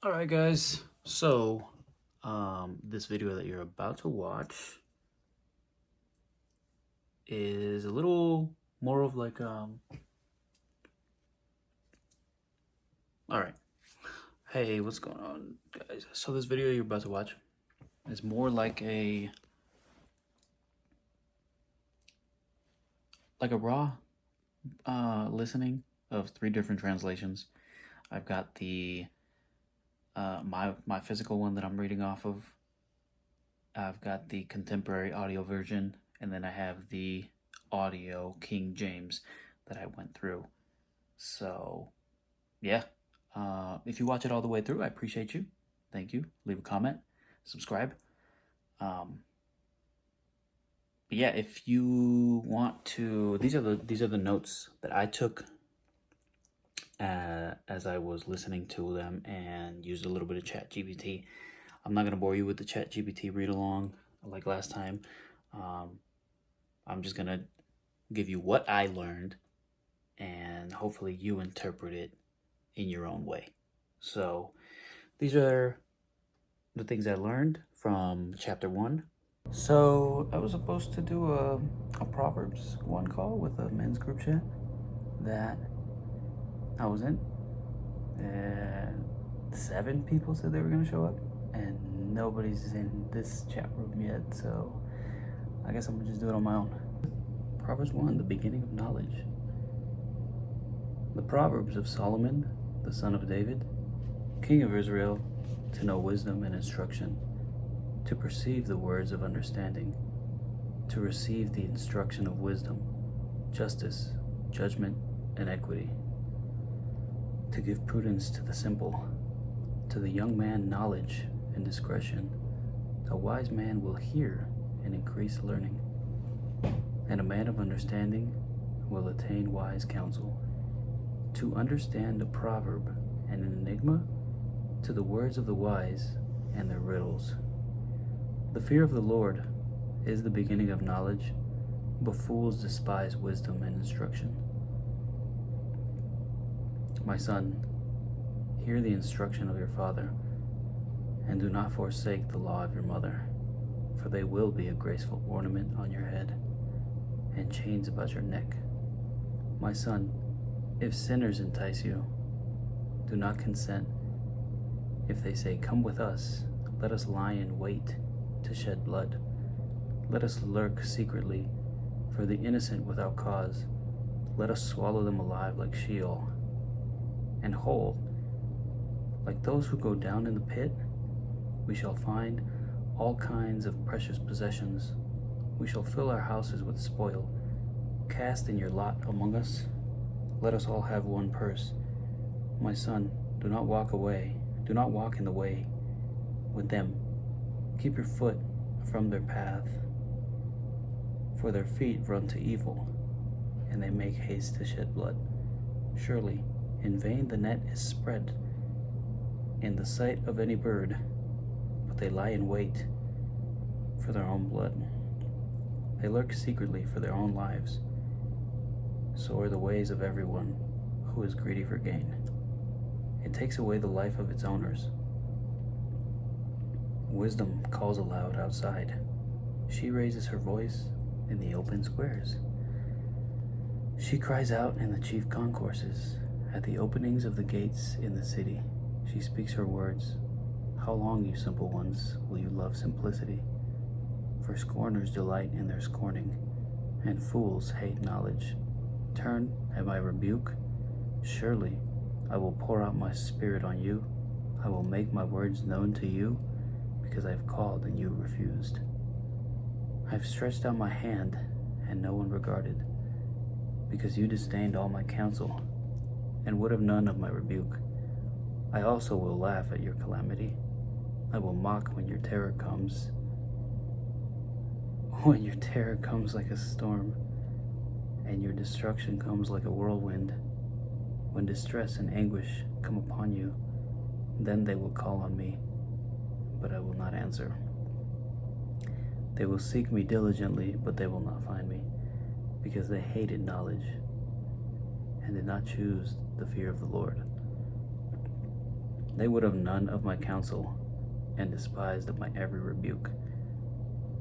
All right, guys. So, this video that you're about to watch is a little more of like all right. Hey, what's going on, guys? So this video you're about to watch is more like a raw listening of three different translations. I've got the my physical one that I'm reading off of. I've got the contemporary audio version, and then I have the audio King James that I went through. So, yeah. If you watch it all the way through, I appreciate you. Thank you. Leave a comment, subscribe. But yeah, if you want to, these are the notes that I took as I was listening to them and used a little bit of ChatGPT. I'm not gonna bore you with the ChatGPT read along like last time. I'm just gonna give you what I learned, and hopefully you interpret it in your own way. So these are the things I learned from chapter 1. So I was supposed to do a Proverbs 1 call with a men's group chat that I was in. And 7 people said they were going to show up, and nobody's in this chat room yet, so I guess I'm going to just do it on my own. Proverbs 1, the beginning of knowledge. The Proverbs of Solomon, the son of David, king of Israel, to know wisdom and instruction, to perceive the words of understanding, to receive the instruction of wisdom, justice, judgment, and equity, to give prudence to the simple, to the young man knowledge and discretion. A wise man will hear and increase learning, and a man of understanding will attain wise counsel. To understand a proverb and an enigma, to the words of the wise and their riddles. The fear of the Lord is the beginning of knowledge, but fools despise wisdom and instruction. My son, hear the instruction of your father, and do not forsake the law of your mother, for they will be a graceful ornament on your head, and chains about your neck. My son, if sinners entice you, do not consent. If they say, "Come with us, let us lie in wait to shed blood. Let us lurk secretly for the innocent without cause. Let us swallow them alive like Sheol, and whole, like those who go down in the pit. We shall find all kinds of precious possessions. We shall fill our houses with spoil. Cast in your lot among us. Let us all have one purse. My son, do not walk in the way with them. Keep your foot from their path, for their feet run to evil, and they make haste to shed blood. Surely, in vain the net is spread in the sight of any bird, but they lie in wait for their own blood. They lurk secretly for their own lives. So are the ways of everyone who is greedy for gain. It takes away the life of its owners. Wisdom calls aloud outside. She raises her voice in the open squares. She cries out in the chief concourses, at the openings of the gates in the city. She speaks her words. How long, you simple ones, will you love simplicity? For scorners delight in their scorning, and fools hate knowledge. Turn at my rebuke. Surely I will pour out my spirit on you. I will make my words known to you, because I have called and you refused. I have stretched out my hand, and no one regarded, because you disdained all my counsel, and would have none of my rebuke. I also will laugh at your calamity. I will mock when your terror comes. When your terror comes like a storm, and your destruction comes like a whirlwind. When distress and anguish come upon you, then they will call on me, but I will not answer. They will seek me diligently, but they will not find me, because they hated knowledge and did not choose the fear of the Lord. They would have none of my counsel, and despised of my every rebuke.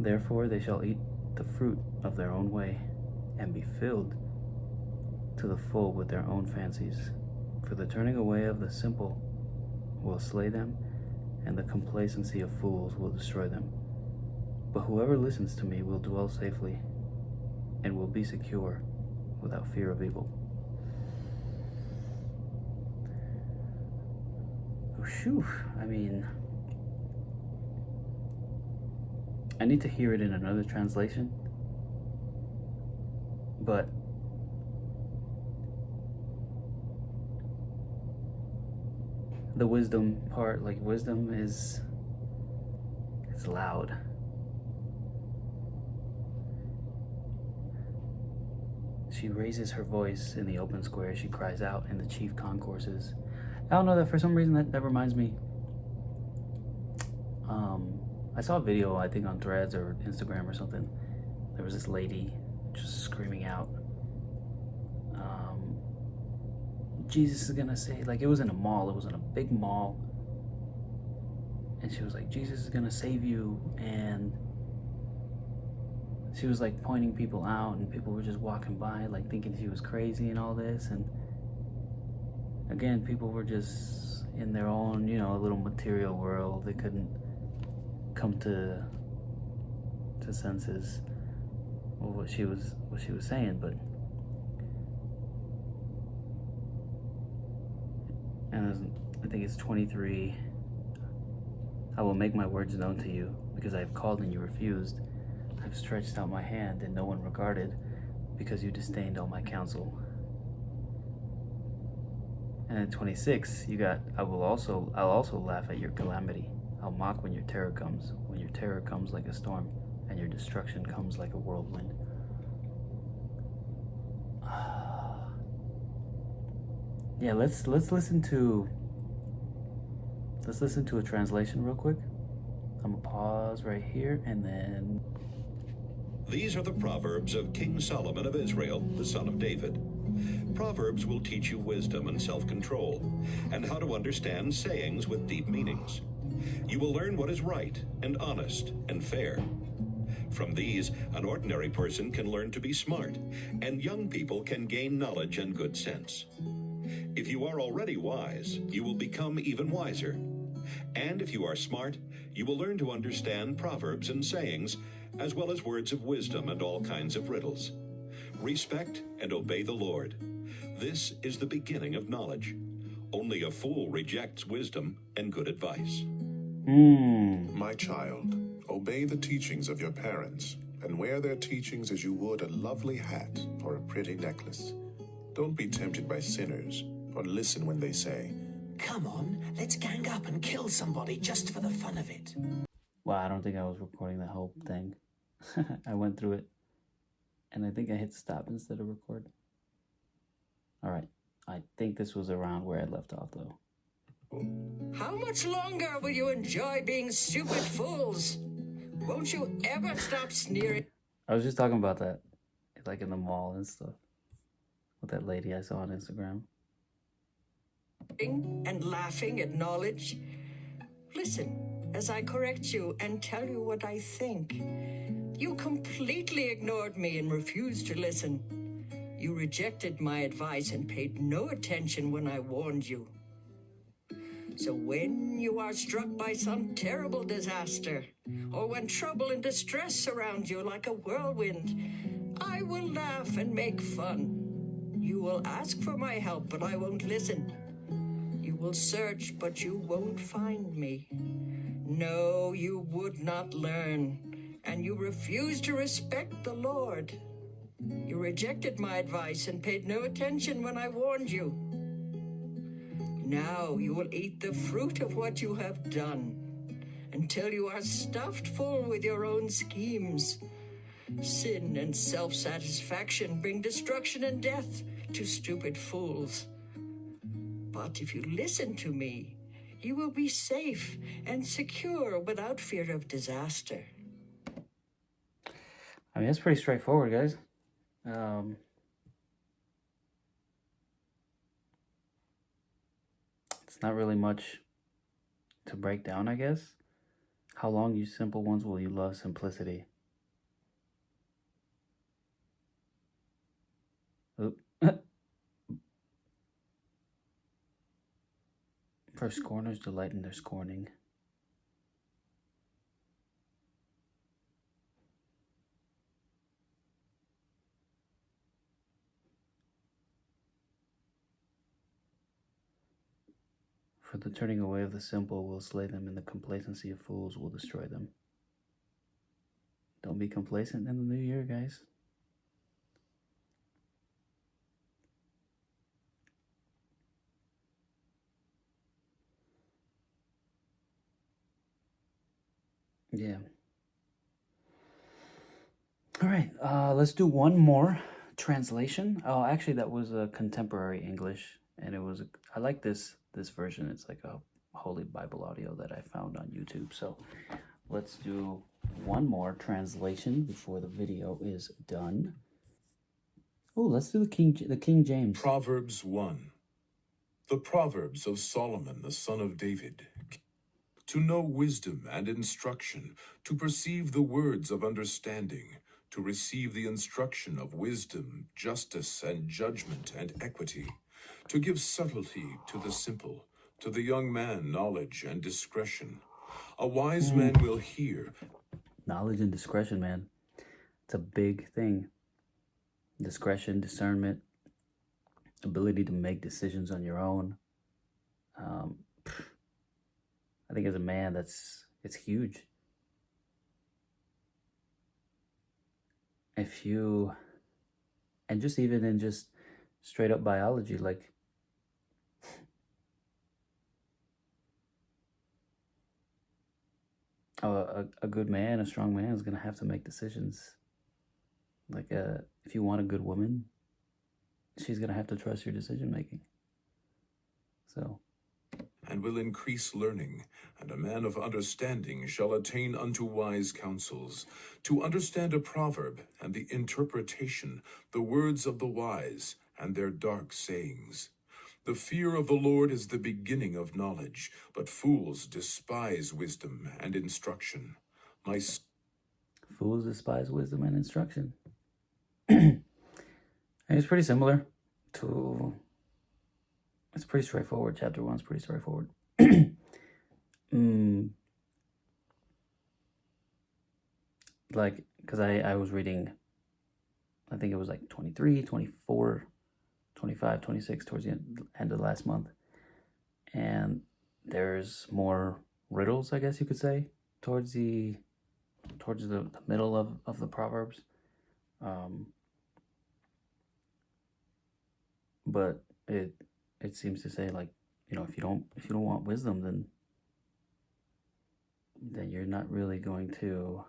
Therefore they shall eat the fruit of their own way, and be filled to the full with their own fancies. For the turning away of the simple will slay them, and the complacency of fools will destroy them. But whoever listens to me will dwell safely, and will be secure without fear of evil. Whew, I mean, I need to hear it in another translation, but the wisdom part, like wisdom is, it's loud. She raises her voice in the open square. She cries out in the chief concourses. I don't know, that for some reason that reminds me. I saw a video, I think on Threads or Instagram or something. There was this lady just screaming out, Jesus is gonna say, like, it was in a mall, it was in a big mall, and she was like, Jesus is gonna save you, and she was like pointing people out, and people were just walking by like thinking she was crazy and all this. And again, people were just in their own, you know, little material world. They couldn't come to senses of what she was saying. But and I think it's 23. I will make my words known to you, because I have called and you refused. I have stretched out my hand and no one regarded, because you disdained all my counsel. And in 26, you got, I'll also laugh at your calamity. I'll mock when your terror comes like a storm, and your destruction comes like a whirlwind. Yeah, let's listen to a translation real quick. I'm gonna pause right here, and then. These are the Proverbs of King Solomon of Israel, the son of David. Proverbs will teach you wisdom and self-control, and how to understand sayings with deep meanings. You will learn what is right and honest and fair. From these, an ordinary person can learn to be smart, and young people can gain knowledge and good sense. If you are already wise, you will become even wiser. And if you are smart, you will learn to understand proverbs and sayings, as well as words of wisdom and all kinds of riddles. Respect and obey the Lord. This is the beginning of knowledge. Only a fool rejects wisdom and good advice. My child, obey the teachings of your parents, and wear their teachings as you would a lovely hat or a pretty necklace. Don't be tempted by sinners, or listen when they say, "Come on, let's gang up and kill somebody just for the fun of it." Wow, I don't think I was recording that whole thing. I went through it, and I think I hit stop instead of record. All right, I think this was around where I left off, though. How much longer will you enjoy being stupid fools? Won't you ever stop sneering? I was just talking about that, like in the mall and stuff, with that lady I saw on Instagram. And laughing at knowledge? Listen, as I correct you and tell you what I think. You completely ignored me and refused to listen. You rejected my advice and paid no attention when I warned you. So when you are struck by some terrible disaster, or when trouble and distress surround you like a whirlwind, I will laugh and make fun. You will ask for my help, but I won't listen. You will search, but you won't find me. No, you would not learn, and you refuse to respect the Lord. You rejected my advice and paid no attention when I warned you. Now you will eat the fruit of what you have done, until you are stuffed full with your own schemes. Sin and self-satisfaction bring destruction and death to stupid fools. But if you listen to me, you will be safe and secure without fear of disaster. I mean, that's pretty straightforward, guys. It's not really much to break down, I guess. How long, you simple ones, will you love simplicity? Oop. For scorners delight in their scorning. For the turning away of the simple will slay them, and the complacency of fools will destroy them. Don't be complacent in the new year, guys. Yeah. All right, let's do one more translation. Oh, actually, that was a contemporary English, and it was I like this version. It's like a Holy Bible audio that I found on YouTube. So let's do one more translation before the video is done. Oh, let's do the King James. Proverbs 1. The Proverbs of Solomon, the son of David. To know wisdom and instruction, to perceive the words of understanding, to receive the instruction of wisdom, justice, and judgment, and equity, to give subtlety to the simple, to the young man knowledge and discretion. A wise man will hear. Knowledge and discretion, man. It's a big thing. Discretion, discernment, ability to make decisions on your own. I think as a man, it's huge. If you, and just even in just straight up biology, like a good man, a strong man is going to have to make decisions. Like if you want a good woman, she's going to have to trust your decision making. So. And will increase learning, and a man of understanding shall attain unto wise counsels. To understand a proverb, and the interpretation, the words of the wise, and their dark sayings. The fear of the Lord is the beginning of knowledge, but fools despise wisdom and instruction. Fools despise wisdom and instruction. And it's pretty similar to... It's pretty straightforward. Chapter 1 is pretty straightforward. Like, because I was reading, I think it was like 23, 24, 25, 26 towards the end of last month. And there's more riddles, I guess you could say, towards the middle of the Proverbs. But it seems to say, like, you know, if you don't want wisdom, then you're not really going to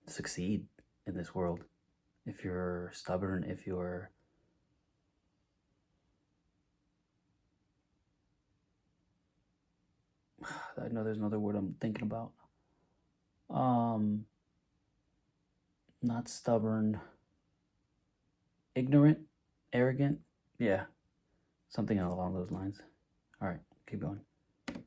succeed in this world. If you're stubborn, if you're I know there's another word I'm thinking about. Not stubborn, ignorant, arrogant. Yeah, something along those lines. All right, keep going.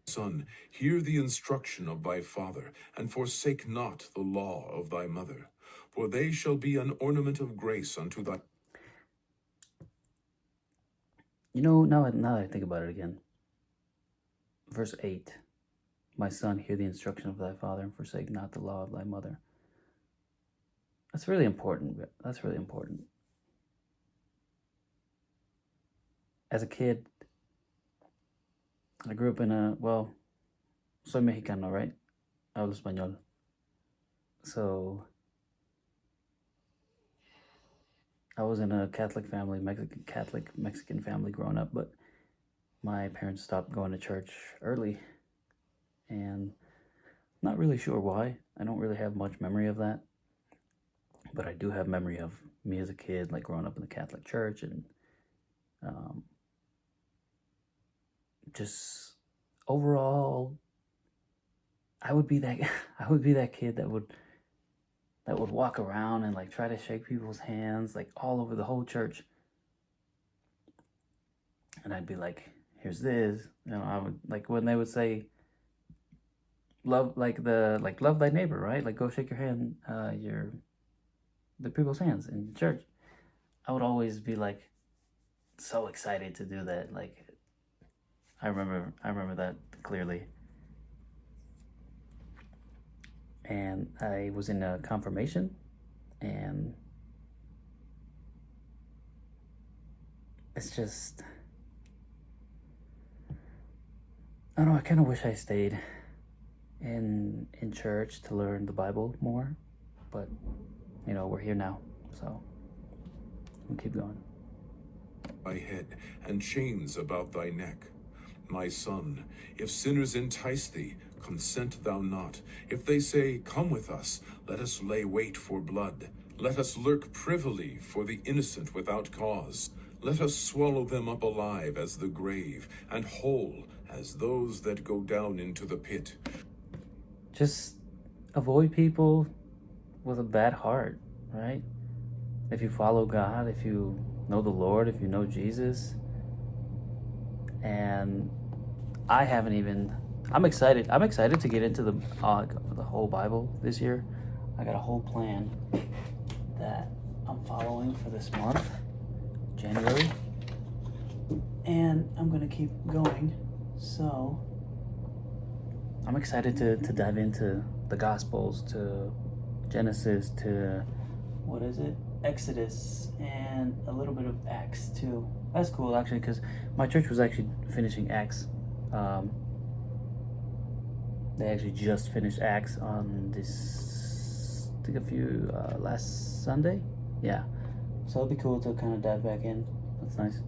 Son, hear the instruction of thy father, and forsake not the law of thy mother, for they shall be an ornament of grace unto thy... You know, now that I think about it again, verse 8, my son, hear the instruction of thy father, and forsake not the law of thy mother. That's really important. That's really important. As a kid, I grew up in soy mexicano, right? Hablo español. So, I was in a Catholic family, Mexican family growing up, but my parents stopped going to church early, and I'm not really sure why. I don't really have much memory of that, but I do have memory of me as a kid, like growing up in the Catholic church, and just overall, I would be that kid that would walk around and like try to shake people's hands like all over the whole church, and I'd be like, here's this. I would, like, when they would say, love, love thy neighbor, right? Like, go shake your hand, the people's hands in church. I would always be like so excited to do that. Like, I remember that clearly. And I was in a confirmation, and it's just, I don't know, I kind of wish I stayed in church to learn the Bible more, but we're here now, so we'll keep going. Thy head and chains about thy neck. My son, if sinners entice thee, consent thou not. If they say, come with us, let us lay wait for blood. Let us lurk privily for the innocent without cause. Let us swallow them up alive as the grave, and whole as those that go down into the pit. Just avoid people with a bad heart, right? If you follow God, if you know the Lord, if you know Jesus. And I'm excited to get into the whole Bible this year. I got a whole plan that I'm following for this month, January, and I'm gonna keep going. So I'm excited to dive into the Gospels, to Genesis, to Exodus, and a little bit of Acts too. That's cool, actually, because my church was actually finishing Acts. They actually just finished Acts on this, I think last Sunday. Yeah, so it'd be cool to kind of dive back in. That's nice.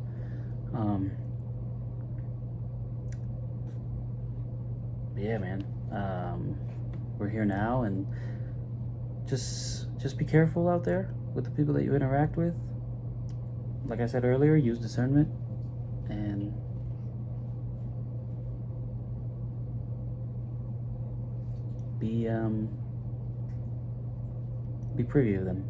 Yeah, man. We're here now, and just be careful out there with the people that you interact with. Like I said earlier, use discernment, and be privy of them.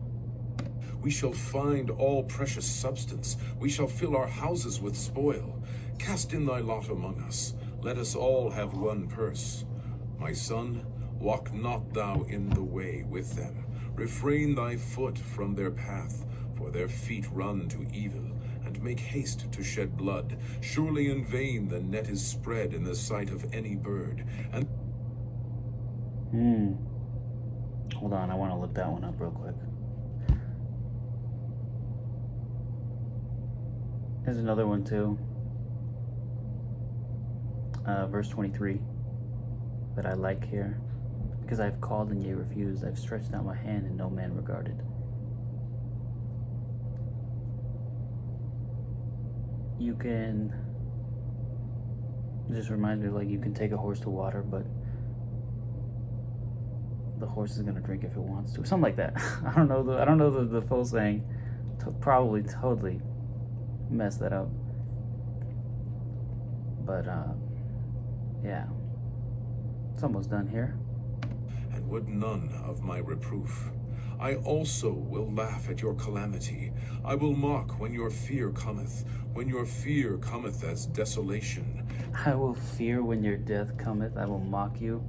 We shall find all precious substance. We shall fill our houses with spoil. Cast in thy lot among us. Let us all have one purse. My son, walk not thou in the way with them. Refrain thy foot from their path, for their feet run to evil, and make haste to shed blood. Surely in vain the net is spread in the sight of any bird. And Hold on, I want to look that one up real quick. There's another one too. Verse 23 that I like here. Because I've called and ye refused, I've stretched out my hand and no man regarded. You can, it just reminds me of, like, you can take a horse to water, but the horse is gonna drink if it wants to. Something like that. I don't know the full saying. Probably totally messed that up. But yeah, it's almost done here. and would none of my reproof. I also will laugh at your calamity. I will mock when your fear cometh as desolation. I will fear when your death cometh. I will mock you.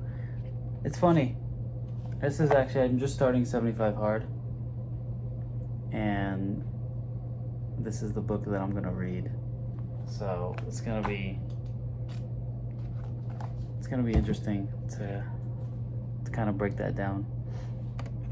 It's funny. This is actually, I'm just starting 75 Hard. And this is the book that I'm going to read. So it's going to be interesting to kind of break that down.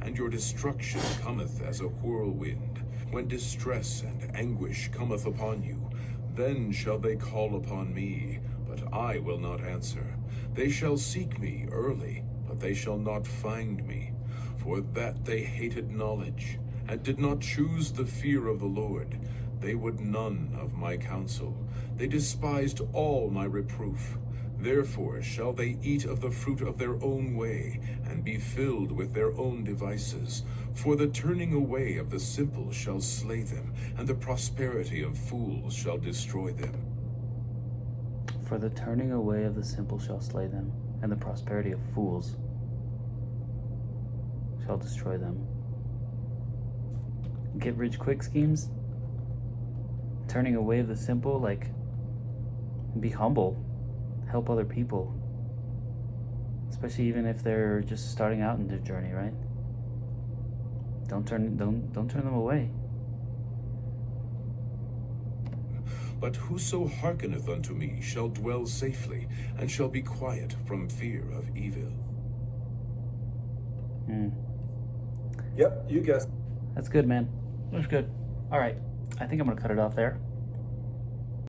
And your destruction cometh as a whirlwind. When distress and anguish cometh upon you, then shall they call upon me, but I will not answer. They shall seek me early, but they shall not find me. For that they hated knowledge, and did not choose the fear of the Lord. They would none of my counsel. They despised all my reproof. Therefore shall they eat of the fruit of their own way, and be filled with their own devices. For the turning away of the simple shall slay them, and the prosperity of fools shall destroy them. For the turning away of the simple shall slay them, and the prosperity of fools shall destroy them. Get rich quick schemes? Turning away of the simple, like Be humble. Help other people. Especially even if they're just starting out in their journey, right? Don't turn them away. But whoso hearkeneth unto me shall dwell safely, and shall be quiet from fear of evil. Yep, you guessed. That's good, man. That's good. All right. I think I'm going to cut it off there.